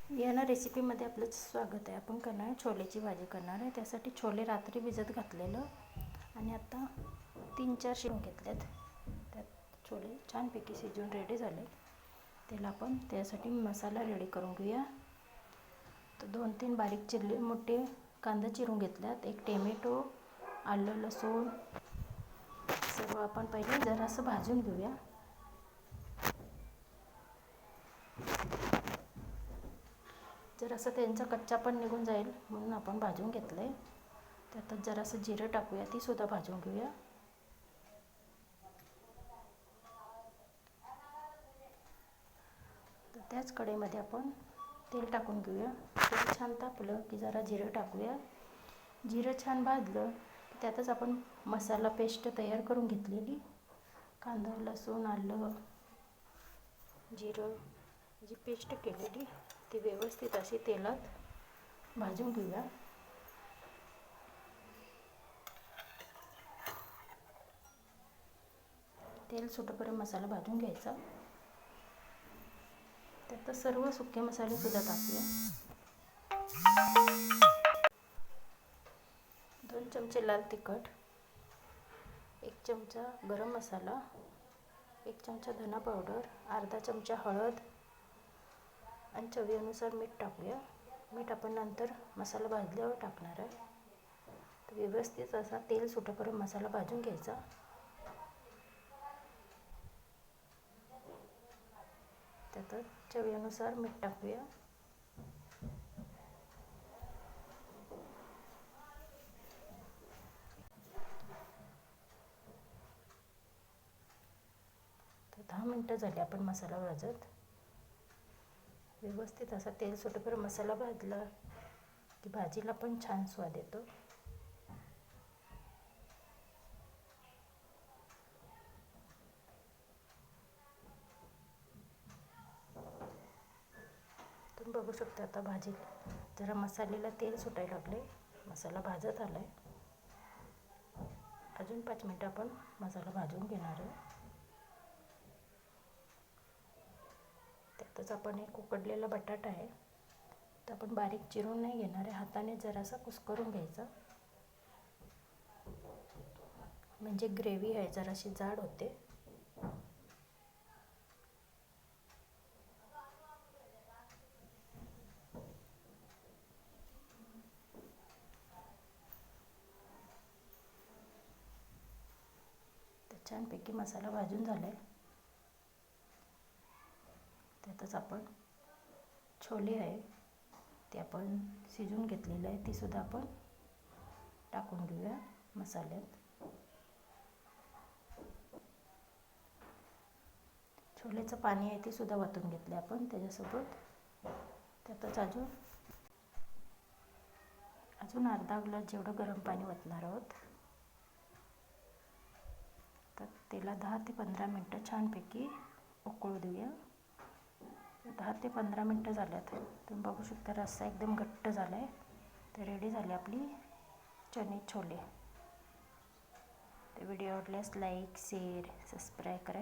या रेसिपीमध्ये आपलं स्वागत आहे। आपण करणार आहे छोलेची भाजी करणार आहे। त्यासाठी छोले रात्री भिजत घातलेलं आणि आता 3-4 शिट्ट्या घेतल्यात। त्यात छोले छानपैकी शिजून रेडी झाले। त्याला आपण त्यासाठी मसाला रेडी करून घेऊया। तर 2-3 बारीक चिरले मोठे कांदा चिरून घेतल्यात, एक टोमॅटो, आलं लसूण सर्व आपण पहिले जरासं भाजून घेऊया। जरासं त्यांचा कच्चा पण निघून जाईल म्हणून आपण भाजून घेतले। त्यातच जरासं जिरं टाकूया, ती सुद्धा भाजून घेऊया। तर त्याच कढईमध्ये आपण तेल टाकून घेऊया। तेल छान तापलं की जरा जिरं टाकूया। जिरं छान भाजलं की त्यातच आपण मसाला पेस्ट तयार करून घेतलेली, कांदा लसूण आलं जिरं जी पेस्ट केलेली ती व्यवस्थित अशी तेलात भाजून घेऊया। तेल सुटेपर्यंत मसाला भाजून घ्यायचा। त्यात सर्व सुके मसाले सुद्धा टाकूया। 2 चमचे लाल तिखट, 1 चमचा गरम मसाला, 1 चमचा धना पावडर, अर्धा चमचा हळद आणि चवीनुसार मीठ टाकूया। मीठ आपण नंतर मसाला भाजल्यावर टाकणार आहे। तर व्यवस्थित असा तेल सुटेपर्यंत मसाला भाजून घ्यायचा। त्यात चवीनुसार मीठ टाकूया। तर 10 मिनिटं झाली आपण मसाला भाजत। व्यवस्थित असा तेल सुटेपर्यंत मसाला भाजला की भाजीला पण छान स्वाद येतो। तुम्ही बघू शकता आता भाजी जरा मसाल्याला तेल सुटायला लागले, मसाला भाजत आलाय। अजून 5 मिनिटं आपण मसाला भाजून घेणार आहे। त्यातच आपण एक उकडलेला बटाटा आहे, तर आपण बारीक चिरून नाही घेणार आहे, हाताने जरासा कुस्करून घ्यायचा, म्हणजे ग्रेव्ही आहे जराशी जाड होते। छानपैकी मसाला भाजून झालाय। त्यातच आपण छोले आहे ते आपण शिजून घेतलेले आहे, ती सुद्धा आपण टाकून घेऊया मसाल्यात। छोलेचं पाणी आहे ते सुद्धा वाटून घेतले आपण त्याच्यासोबत। त्यातच अजून अर्धा ग्लास जेवढं गरम पाणी ओतणार आहोत। तर त्याला 10 ते 15 मिनिटं छानपैकी उकळू देऊया। 10 ते 15 मिनिटं झाल्यात। तुम्ही बघू शकता रस्सा एकदम घट्ट झालाय। तर रेडी झाली आपली चणे छोले। तर व्हिडिओ आवडल्यास लाईक शेअर सबस्क्राईब करा।